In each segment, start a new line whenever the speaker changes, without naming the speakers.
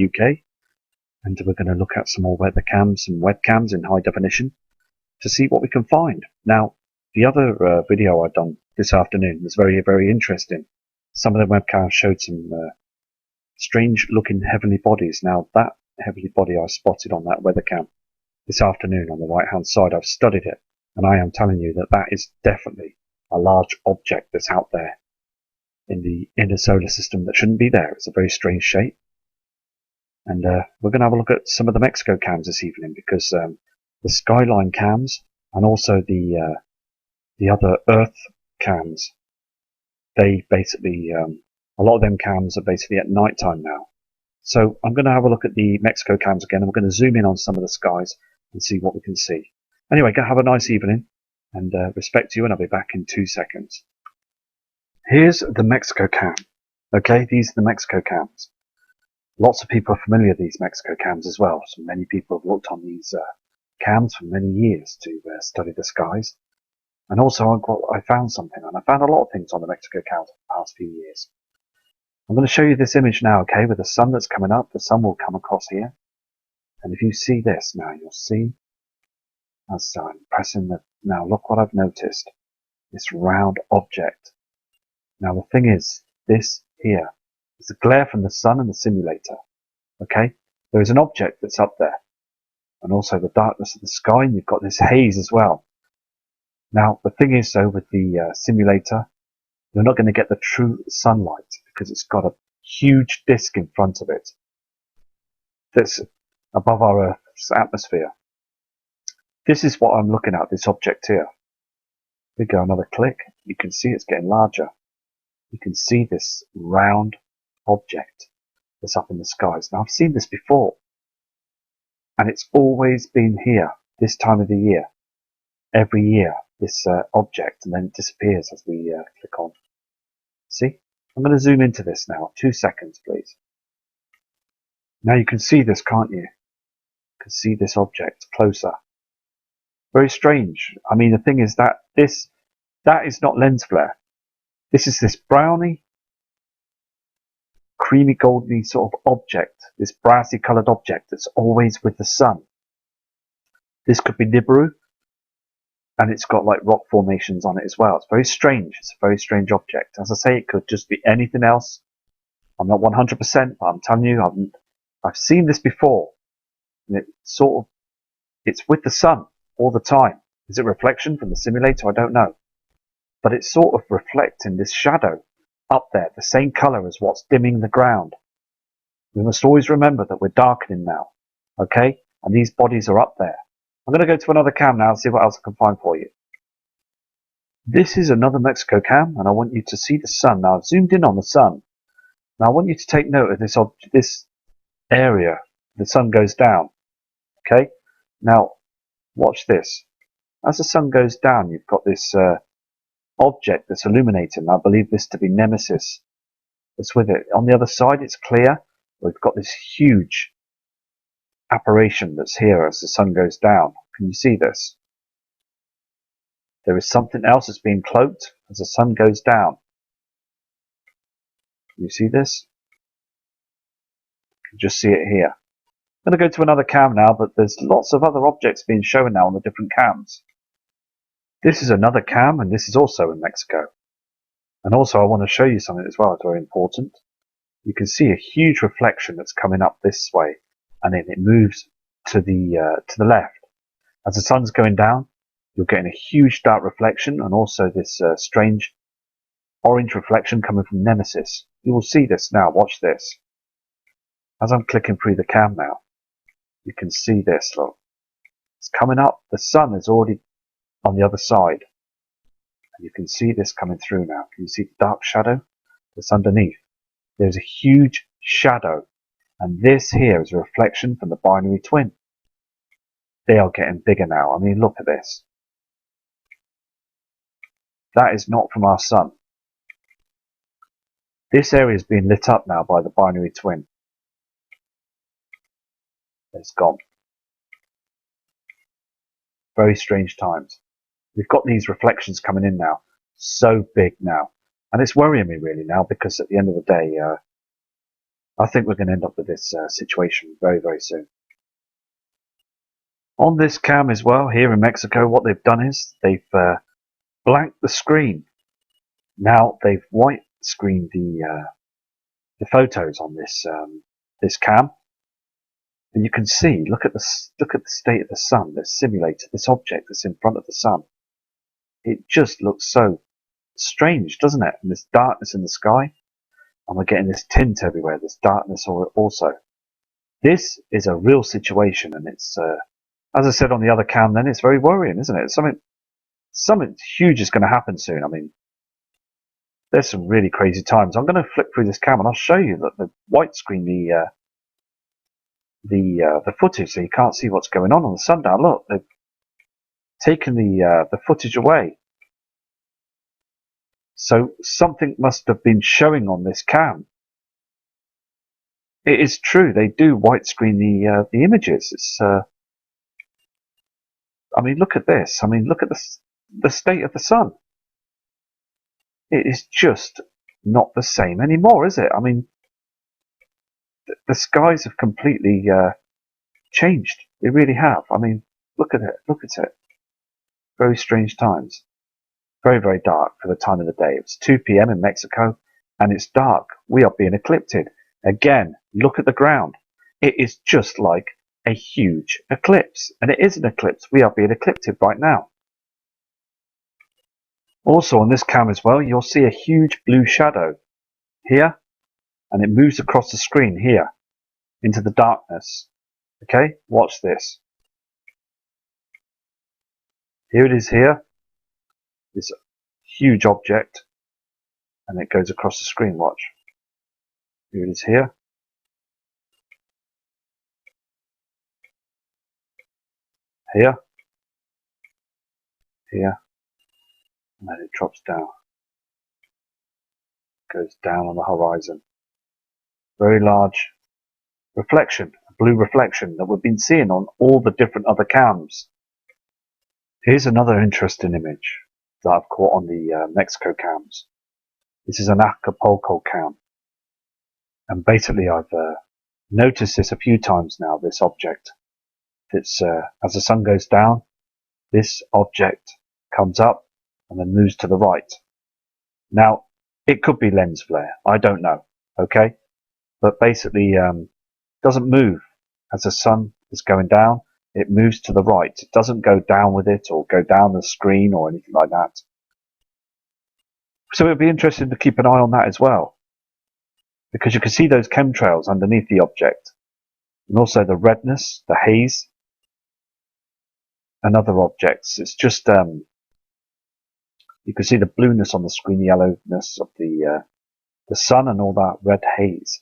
UK, and we're going to look at some more weather cams and webcams in high definition to see what we can find. Now, the other video I've done this afternoon was very, very interesting. Some of the webcams showed some strange looking heavenly bodies. Now, that heavenly body I spotted on that weather cam this afternoon on the right hand side, I've studied it, and I am telling you that that is definitely a large object that's out there in the inner solar system that shouldn't be there. It's a very strange shape. And we're going to have a look at some of the Mexico cams this evening, because the skyline cams and also the other Earth cams, they basically, a lot of them cams are basically at night time now. So I'm going to have a look at the Mexico cams again, and we're going to zoom in on some of the skies and see what we can see. Anyway, go have a nice evening, and respect to you, and I'll be back in 2 seconds. Here's the Mexico cam. Okay, these are the Mexico cams. Lots of people are familiar with these Mexico cams as well. So many people have looked on these cams for many years to study the skies. And also I found something, and I found a lot of things on the Mexico cams in the past few years. I'm going to show you this image now, okay, with the sun that's coming up. The sun will come across here. And if you see this now, you'll see, as I'm pressing the, now look what I've noticed. This round object. Now the thing is, this here is the glare from the sun and the simulator. Okay, there is an object that's up there, and also the darkness of the sky, and you've got this haze as well. Now the thing is, though, with the simulator, you're not going to get the true sunlight because it's got a huge disk in front of it that's above our Earth's atmosphere. This is what I'm looking at, this object here. We go another click, you can see it's getting larger. You can see this round object that's up in the skies. Now I've seen this before, and it's always been here this time of the year. Every year, this object, and then it disappears as we click on. See? I'm going to zoom into this now. 2 seconds, please. Now you can see this, can't you? You can see this object closer. Very strange. I mean, the thing is that that is not lens flare. This is this browny, creamy, goldy sort of object, this brassy coloured object that's always with the sun. This could be Nibiru, and it's got like rock formations on it as well. It's very strange. It's a very strange object. As I say, it could just be anything else. I'm not 100%, but I'm telling you, I've seen this before. And it's with the sun all the time. Is it reflection from the simulator? I don't know. But it's sort of reflecting this shadow up there, the same colour as what's dimming the ground. We must always remember that we're darkening now, okay? And these bodies are up there. I'm going to go to another cam now and see what else I can find for you. This is another Mexico cam, and I want you to see the sun. Now I've zoomed in on the sun. Now I want you to take note of this area. The sun goes down, okay? Now watch this. As the sun goes down, you've got this object that's illuminating. I believe this to be Nemesis that's with it. On the other side, it's clear. We've got this huge apparition that's here as the sun goes down. Can you see this? There is something else that's being cloaked as the sun goes down. Can you see this? You can just see it here. I'm going to go to another cam now, but there's lots of other objects being shown now on the different cams. This is another cam, and this is also in Mexico. And also I want to show you something as well, it's very important. You can see a huge reflection that's coming up this way, and then it moves to the left. As the sun's going down, you're getting a huge dark reflection, and also this strange orange reflection coming from Nemesis. You will see this now, watch this. As I'm clicking through the cam now, you can see this, look. It's coming up, the sun is already on the other side. And you can see this coming through now. Can you see the dark shadow that's underneath? There's a huge shadow, and this here is a reflection from the binary twin. They are getting bigger now. I mean, look at this. That is not from our sun. This area is being lit up now by the binary twin. It's gone. Very strange times. We've got these reflections coming in now. So big now. And it's worrying me really now, because at the end of the day, I think we're going to end up with this situation very, very soon. On this cam as well, here in Mexico, what they've done is they've blanked the screen. Now they've white screened the photos on this cam, and you can see. Look at the state of the sun. They've simulated this object that's in front of the sun. It just looks so strange, doesn't it? And this darkness in the sky, and we're getting this tint everywhere. This darkness also. This is a real situation, and it's as I said on the other cam. Then it's very worrying, isn't it? Something huge is going to happen soon. I mean, there's some really crazy times. I'm going to flip through this cam and I'll show you that the white screen the footage, so you can't see what's going on the sundown. Look, they've taken the footage away. So something must have been showing on this cam. It is true, they do white screen the images. It's I mean, look at this. I mean, look at the state of the sun. It is just not the same anymore, is it? I mean, the skies have completely changed. They really have. I mean, look at it. Look at it. Very strange times. Very, very dark for the time of the day. It's 2 p.m. in Mexico, and it's dark. We are being eclipsed. Again, look at the ground. It is just like a huge eclipse. And it is an eclipse. We are being eclipsed right now. Also on this cam as well, you'll see a huge blue shadow here, and it moves across the screen here into the darkness. Okay, watch this. Here it is here, this huge object, and it goes across the screen, watch. Here it is here. Here. Here. And then it drops down. Goes down on the horizon. Very large reflection, a blue reflection that we've been seeing on all the different other cams. Here's another interesting image that I've caught on the Mexico cams. This is an Acapulco cam. And basically I've noticed this a few times now, this object. It's as the sun goes down, this object comes up and then moves to the right. Now, it could be lens flare, I don't know, okay? But basically, doesn't move as the sun is going down, it moves to the right. It doesn't go down with it or go down the screen or anything like that. So it'd be interesting to keep an eye on that as well, because you can see those chemtrails underneath the object, and also the redness, the haze, and other objects. It's just you can see the blueness on the screen, the yellowness of the sun, and all that red haze.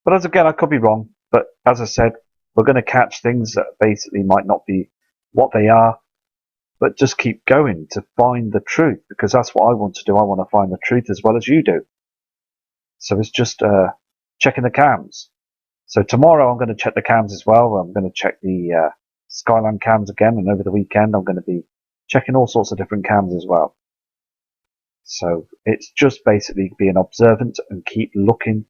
But as again, I could be wrong. But as I said, we're going to catch things that basically might not be what they are, but just keep going to find the truth, because that's what I want to do. I want to find the truth as well as you do. So it's just checking the cams. So tomorrow I'm going to check the cams as well. I'm going to check the Skyline cams again, and over the weekend I'm going to be checking all sorts of different cams as well. So it's just basically being observant and keep looking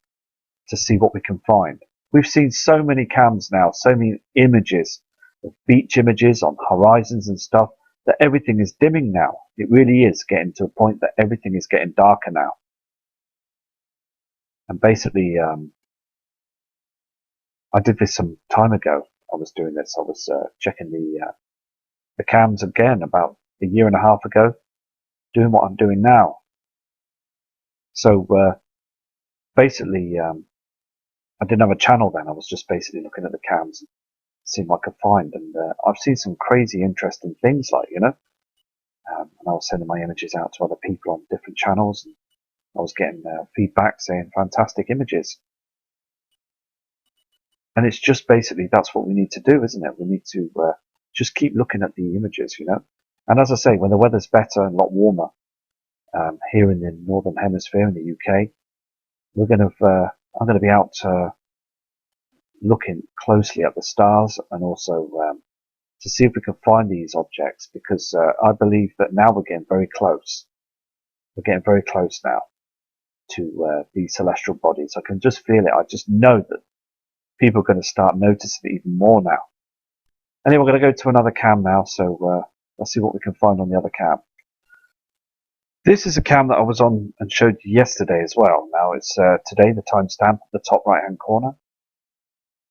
to see what we can find. We've seen so many cams now, so many images, of beach images on horizons and stuff, that everything is dimming now. It really is getting to a point that everything is getting darker now. And basically, I did this some time ago. I was doing this. I was checking the cams again about a year and a half ago, doing what I'm doing now. So basically, I didn't have a channel then. I was just basically looking at the cams and seeing what I could find. And I've seen some crazy, interesting things, like, you know. And I was sending my images out to other people on different channels, and I was getting feedback saying fantastic images. And it's just basically, that's what we need to do, isn't it? We need to just keep looking at the images, you know. And as I say, when the weather's better and a lot warmer here in the Northern Hemisphere, in the UK, we're going to I'm going to be out looking closely at the stars, and also to see if we can find these objects, because I believe that now we're getting very close. We're getting very close now to these celestial bodies. I can just feel it. I just know that people are going to start noticing it even more now. Anyway, we're going to go to another cam now, so let's see what we can find on the other cam. This is a cam that I was on and showed you yesterday as well. Now it's today, the timestamp at the top right hand corner,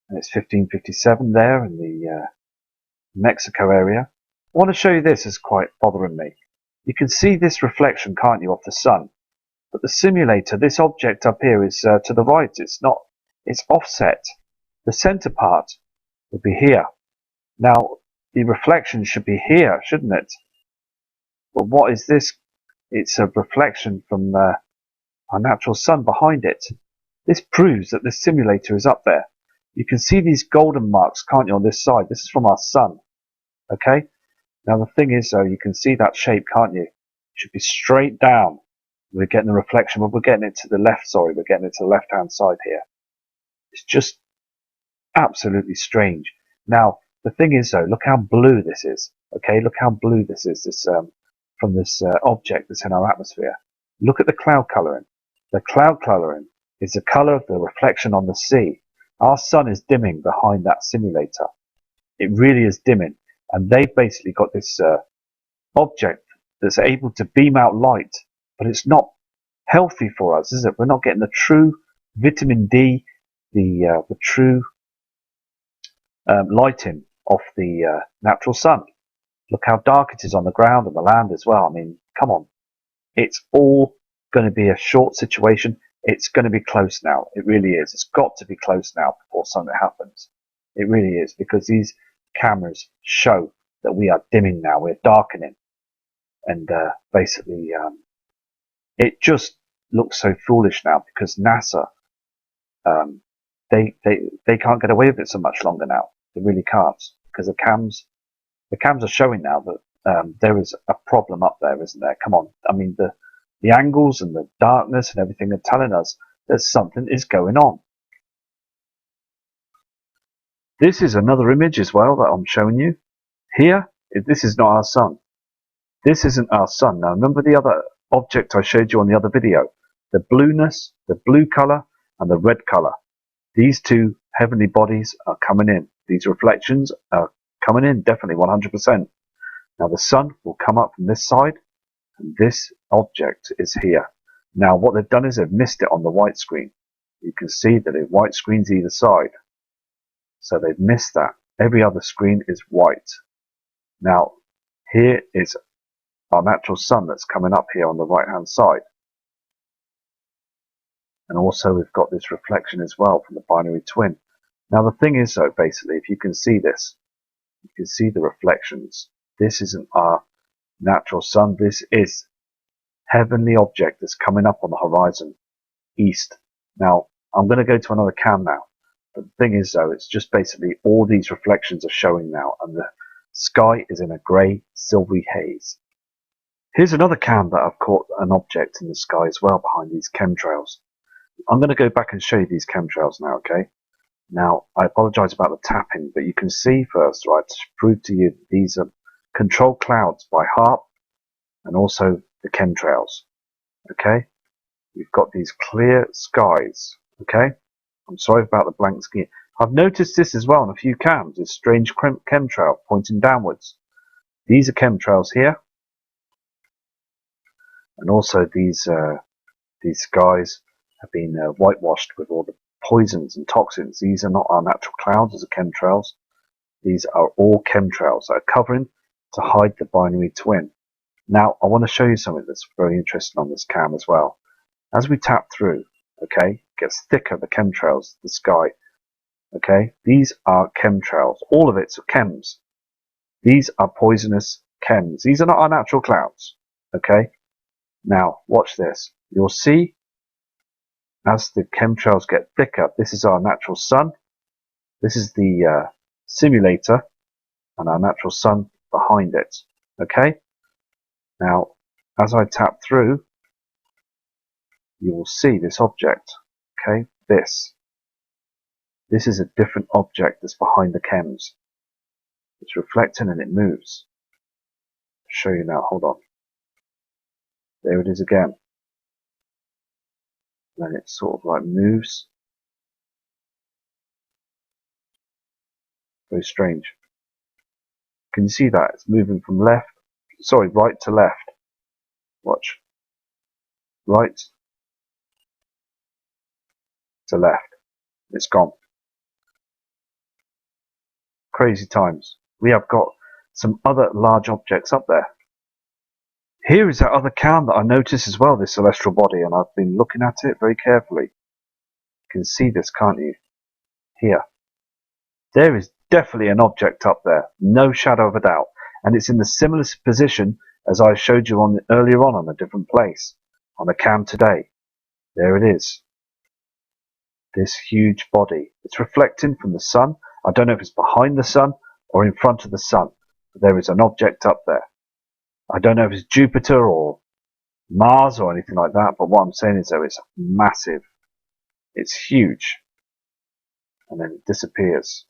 and it's 15:57 there in the Mexico area. I want to show you this, is quite bothering me. You can see this reflection, can't you, of the sun? But the simulator, this object up here is to the right. It's offset. The center part would be here. Now, the reflection should be here, shouldn't it? But what is this? It's a reflection from our natural sun behind it. This proves that the simulator is up there. You can see these golden marks, can't you, on this side? This is from our sun. Okay? Now the thing is, though, you can see that shape, can't you? It should be straight down. We're getting the reflection, but we're getting it to the left, sorry. We're getting it to the left-hand side here. It's just absolutely strange. Now, the thing is, though, look how blue this is. Okay? Look how blue this is, from this object that's in our atmosphere. Look at the cloud colouring. The cloud colouring is the colour of the reflection on the sea. Our sun is dimming behind that simulator. It really is dimming. And they've basically got this object that's able to beam out light, but it's not healthy for us, is it? We're not getting the true vitamin D, the true lighting of the natural sun. Look how dark it is on the ground and the land as well. I mean, come on. It's all going to be a short situation. It's going to be close now. It really is. It's got to be close now before something happens. It really is, because these cameras show that we are dimming now. We're darkening. And basically, it just looks so foolish now, because NASA, they can't get away with it so much longer now. They really can't, because the cams are showing now that there is a problem up there, isn't there? Come on. I mean, the angles and the darkness and everything are telling us that something is going on. This is another image as well that I'm showing you. Here, this is not our sun. This isn't our sun. Now, remember the other object I showed you on the other video? The blueness, the blue color, and the red color. These two heavenly bodies are coming in. These reflections are coming in, definitely 100%. Now, the sun will come up from this side, and this object is here. Now, what they've done is they've missed it on the white screen. You can see that the white screen's either side. So they've missed that. Every other screen is white. Now, here is our natural sun that's coming up here on the right hand side. And also we've got this reflection as well from the binary twin. Now the thing is, though, basically, if you can see this, you can see the reflections. This isn't our natural sun. This is heavenly object that's coming up on the horizon east. Now I'm going to go to another cam now. But the thing is, though, it's just basically all these reflections are showing now, and the sky is in a grey, silvery haze. Here's another cam that I've caught an object in the sky as well behind these chemtrails. I'm going to go back and show you these chemtrails now, okay? Now, I apologise about the tapping, but you can see first, right, to prove to you that these are controlled clouds by HAARP and also the chemtrails, okay? We've got these clear skies, okay? I'm sorry about the blank skin. I've noticed this as well in a few cams, this strange chemtrail pointing downwards. These are chemtrails here. And also these skies have been whitewashed with all the poisons and toxins. These are not our natural clouds as are chemtrails. These are all chemtrails that are covering to hide the binary twin. Now, I want to show you something that's very interesting on this cam as well. As we tap through, okay, it gets thicker, the chemtrails, the sky. Okay, these are chemtrails. All of it's chems. These are poisonous chems. These are not our natural clouds. Okay, now watch this. You'll see as the chemtrails get thicker, this is our natural sun. This is the simulator and our natural sun behind it. Okay, now as I tap through, you will see this object. Okay, this is a different object that's behind the chems. It's reflecting and it moves. I'll show you now, hold on. There it is again. then it sort of like moves. Very strange. Can you see that? It's moving from right to left. Watch. Right to left. It's gone. Crazy times. We have got some other large objects up there. Here is that other cam that I noticed as well, this celestial body, and I've been looking at it very carefully. You can see this, can't you? Here. There is definitely an object up there, no shadow of a doubt, and it's in the similar position as I showed you earlier on a different place, on the cam today. There it is. This huge body. It's reflecting from the sun. I don't know if it's behind the sun or in front of the sun, but there is an object up there. I don't know if it's Jupiter or Mars or anything like that, but what I'm saying is though, it's massive. It's huge. And then it disappears.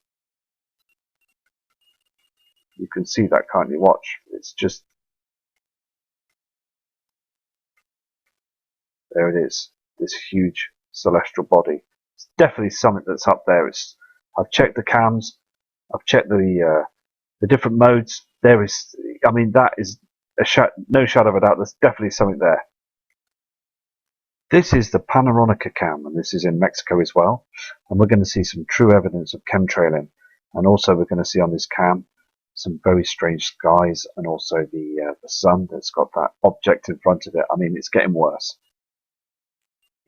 You can see that, can't you? Watch. It's just... There it is. This huge celestial body. It's definitely something that's up there. I've checked the cams. I've checked the different modes. There is... I mean, that is no shadow of a doubt. There's definitely something there. This is the Panoramica cam, and this is in Mexico as well. And we're going to see some true evidence of chemtrailing. And also we're going to see on this cam some very strange skies, and also the sun that's got that object in front of it. I mean, it's getting worse.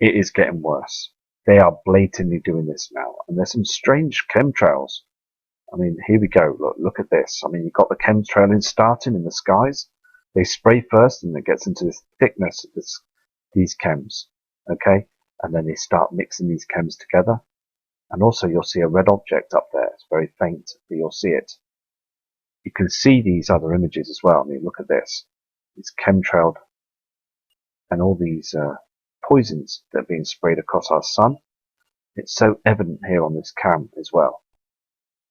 It is getting worse. They are blatantly doing this now. And there's some strange chemtrails. I mean, here we go. Look at this. I mean, you've got the chemtrailing starting in the skies. They spray first, and it gets into this thickness of these chems. Okay, and then they start mixing these chems together, and also you'll see a red object up there. It's very faint, but you'll see it. You can see these other images as well. I mean, look at this. It's chemtrailed, and all these poisons that are being sprayed across our sun. It's so evident here on this cam as well.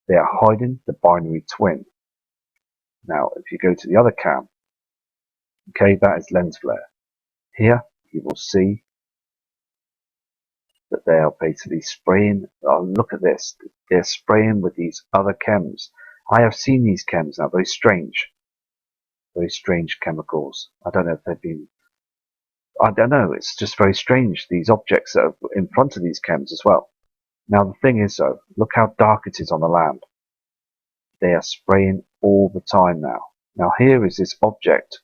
They are hiding the binary twin. Now, if you go to the other cam, okay, that is lens flare. Here, you will see that they are basically spraying. Oh, look at this. They're spraying with these other chems. I have seen these chems now. Very strange chemicals. I don't know if they've been... I don't know. It's just very strange. These objects that are in front of these chems as well. Now the thing is though, look how dark it is on the land. They are spraying all the time now. Now here is this object.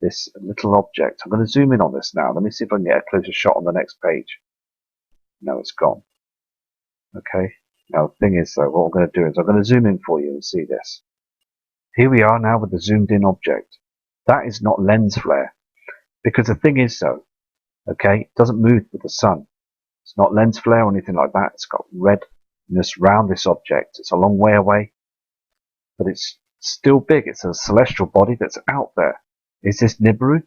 This little object. I'm going to zoom in on this now. Let me see if I can get a closer shot on the next page. No, it's gone. Okay. Now the thing is though, what I'm going to do is I'm going to zoom in for you and see this. Here we are now with the zoomed in object. That is not lens flare. Because the thing is though, okay, it doesn't move with the sun. It's not lens flare or anything like that. It's got redness round this object. It's a long way away. But it's still big. It's a celestial body that's out there. Is this Nibiru?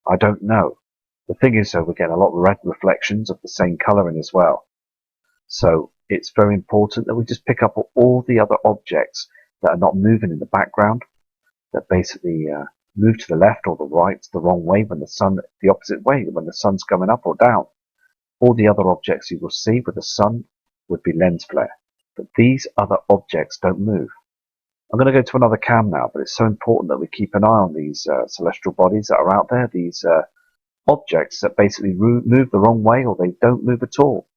I don't know. The thing is though, we're getting a lot of red reflections of the same colouring as well. So it's very important that we just pick up all the other objects that are not moving in the background, that basically move to the left or the right, the wrong way when the opposite way, when the sun's coming up or down. All the other objects you will see with the sun would be lens flare. But these other objects don't move. I'm going to go to another cam now, but it's so important that we keep an eye on these celestial bodies that are out there, these objects that basically move the wrong way or they don't move at all.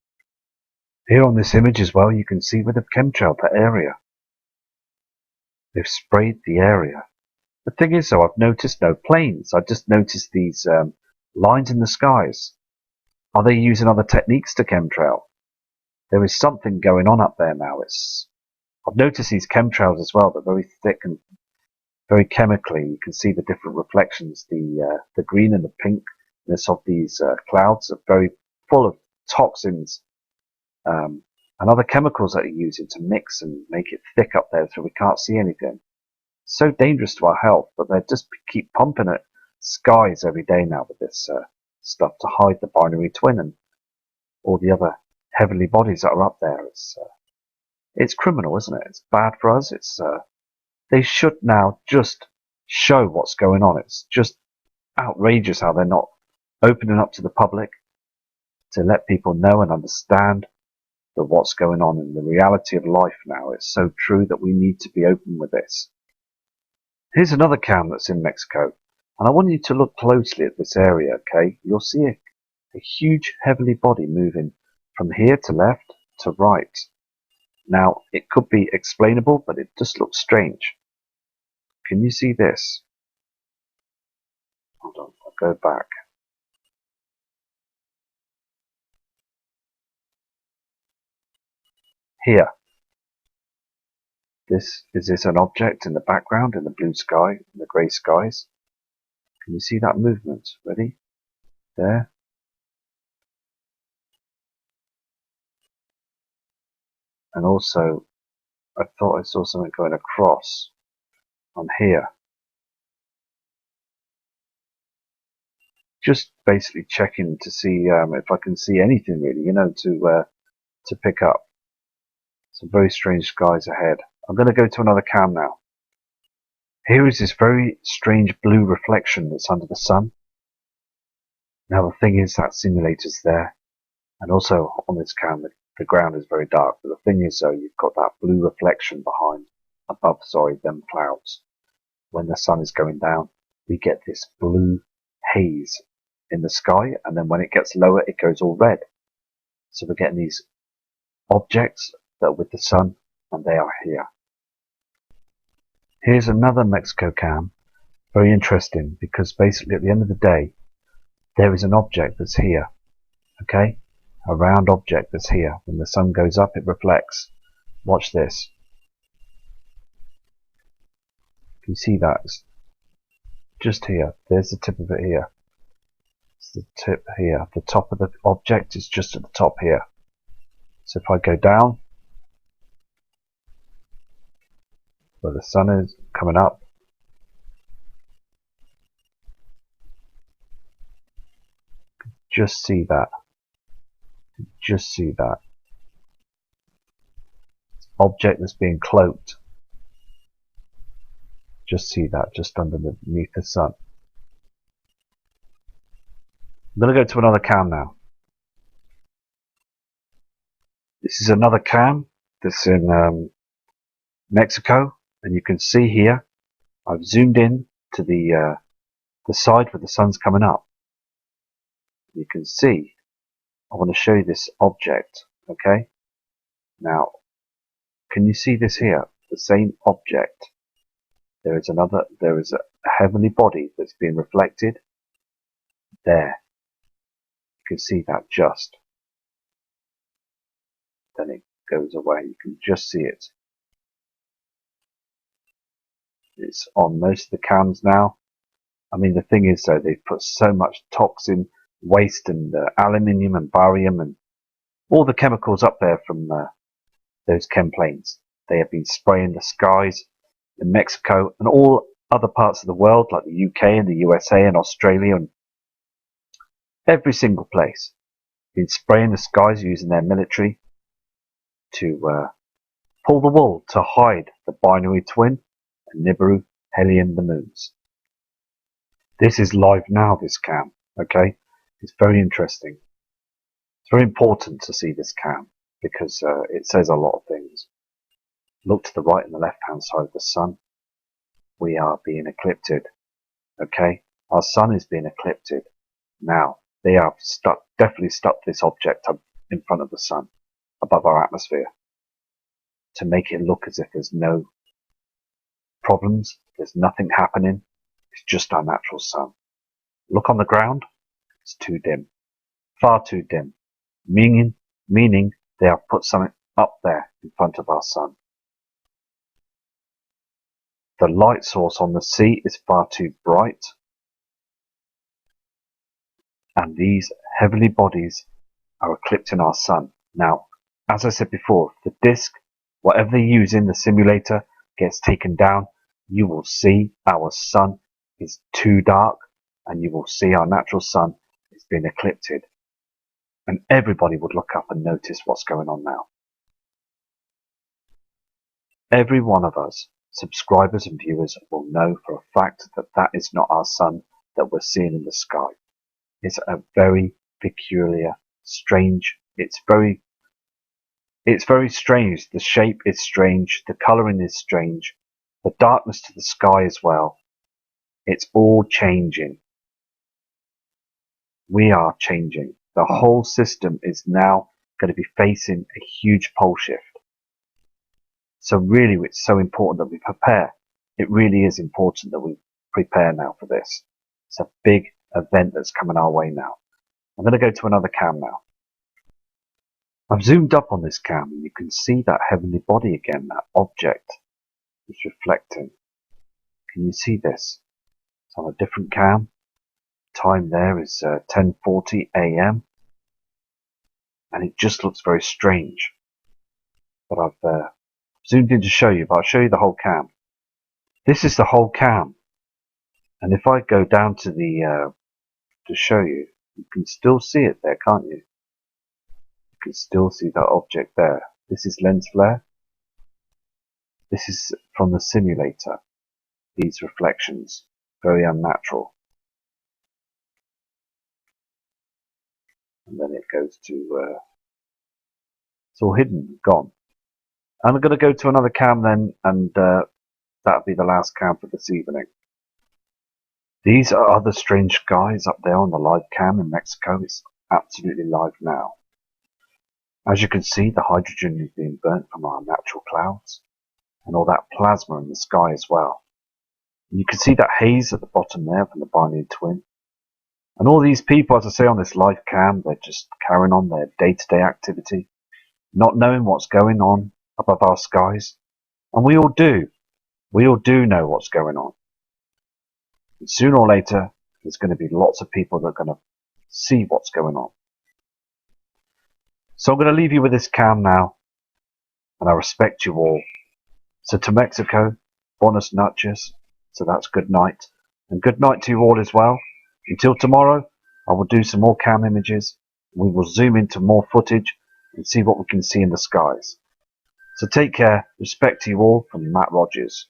Here on this image as well, you can see where they've chemtrailed that area. They've sprayed the area. The thing is though, I've noticed no planes. I've just noticed these lines in the skies. Are they using other techniques to chemtrail? There is something going on up there now. I've noticed these chemtrails as well. They're very thick and very chemically. You can see the different reflections. The green and the pinkness of these clouds are very full of toxins and other chemicals that are using to mix and make it thick up there so we can't see anything. It's so dangerous to our health, but they just keep pumping at skies every day now with this stuff to hide the binary twin and all the other heavenly bodies that are up there. It's criminal, isn't it? It's bad for us. They should now just show what's going on. It's just outrageous how they're not opening up to the public. to let people know and understand that what's going on in the reality of life now. It's so true that we need to be open with this. Here's another cam that's in Mexico, and I want you to look closely at this area, okay? You'll see a huge heavenly body moving from here to left to right. Now, it could be explainable, but it just looks strange. Can you see this? Hold on, I'll go back. Here. Is this an object in the background, in the blue sky, in the grey skies? Can you see that movement? Ready? There. And also, I thought I saw something going across on here. Just basically checking to see if I can see anything really, to pick up. Some very strange skies ahead. I'm going to go to another cam now. Here is this very strange blue reflection that's under the sun. Now the thing is that simulator's there, and also on this cam the ground is very dark, but the thing is though, you've got that blue reflection above them clouds. When the sun is going down, we get this blue haze in the sky, and then when it gets lower it goes all red. So we're getting these objects that are with the sun, and they are here. Here's another Mexico cam, very interesting, because basically at the end of the day there is an object that's here, okay? A round object that's here. When the sun goes up it reflects. Watch this. Can you see that? It's just here. There's the tip of it here. It's the tip here. The top of the object is just at the top here. So if I go down where the sun is coming up, just see that. Just see that. Object that's being cloaked. Just see that, just underneath the sun. I'm going to go to another cam now. This is another cam that's in Mexico, and you can see here, I've zoomed in to the side where the sun's coming up. You can see, I want to show you this object, okay? Now, can you see this here? The same object. There is a heavenly body that's being reflected there. You can see that just. Then it goes away. You can just see it. It's on most of the cams now. I mean, the thing is though, they've put so much toxin, waste and aluminium and barium and all the chemicals up there from those chem planes. They have been spraying the skies in Mexico and all other parts of the world, like the UK and the USA and Australia and every single place. Been spraying the skies using their military to pull the wool to hide the binary twin and Nibiru, Helium, the moons. This is live now, this cam, okay? It's very interesting. It's very important to see this cam because it says a lot of things. Look to the right and the left hand side of the sun. We are being eclipsed, okay? Our sun is being eclipsed. Now, they have definitely stuck this object up in front of the sun, above our atmosphere, to make it look as if there's no problems, there's nothing happening, it's just our natural sun. Look on the ground, it's too dim, far too dim, meaning they have put something up there in front of our sun. The light source on the sea is far too bright, and these heavenly bodies are eclipsing our sun. Now, as I said before, if the disk, whatever they use in the simulator, gets taken down, you will see our sun is too dark, and you will see our natural sun is being eclipsed. And everybody would look up and notice what's going on now. Every one of us, subscribers and viewers, will know for a fact that that is not our sun that we're seeing in the sky. It's a very peculiar strange. It's very strange. The shape is strange. The colouring is strange. The darkness to the sky as well. It's all changing. We are changing. The whole system is now going to be facing a huge pole shift. So really, it's so important that we prepare. It really is important that we prepare now for this. It's a big event that's coming our way now. I'm going to go to another cam now. I've zoomed up on this cam and you can see that heavenly body again, that object is reflecting. Can you see this? It's on a different cam. Time there is 10:40 AM and it just looks very strange. But I've zoomed in to show you, but I'll show you the whole cam. This is the whole cam. And if I go down to the to show you, you can still see it there, can't you? You can still see that object there. This is lens flare. This is from the simulator. These reflections, very unnatural. And then it goes to, it's all hidden, gone. I'm going to go to another cam then, and that'll be the last cam for this evening. These are other strange skies up there on the live cam in Mexico. It's absolutely live now. As you can see, the hydrogen is being burnt from our natural clouds, and all that plasma in the sky as well. And you can see that haze at the bottom there from the binary twin. And all these people, as I say on this live cam, they're just carrying on their day-to-day activity, not knowing what's going on above our skies. And we all do. We all do know what's going on. And sooner or later, there's going to be lots of people that are going to see what's going on. So I'm going to leave you with this cam now, and I respect you all. So to Mexico, buenas noches, so that's good night. And good night to you all as well. Until tomorrow, I will do some more cam images. We will zoom into more footage and see what we can see in the skies. So take care, respect to you all from Matt Rogers.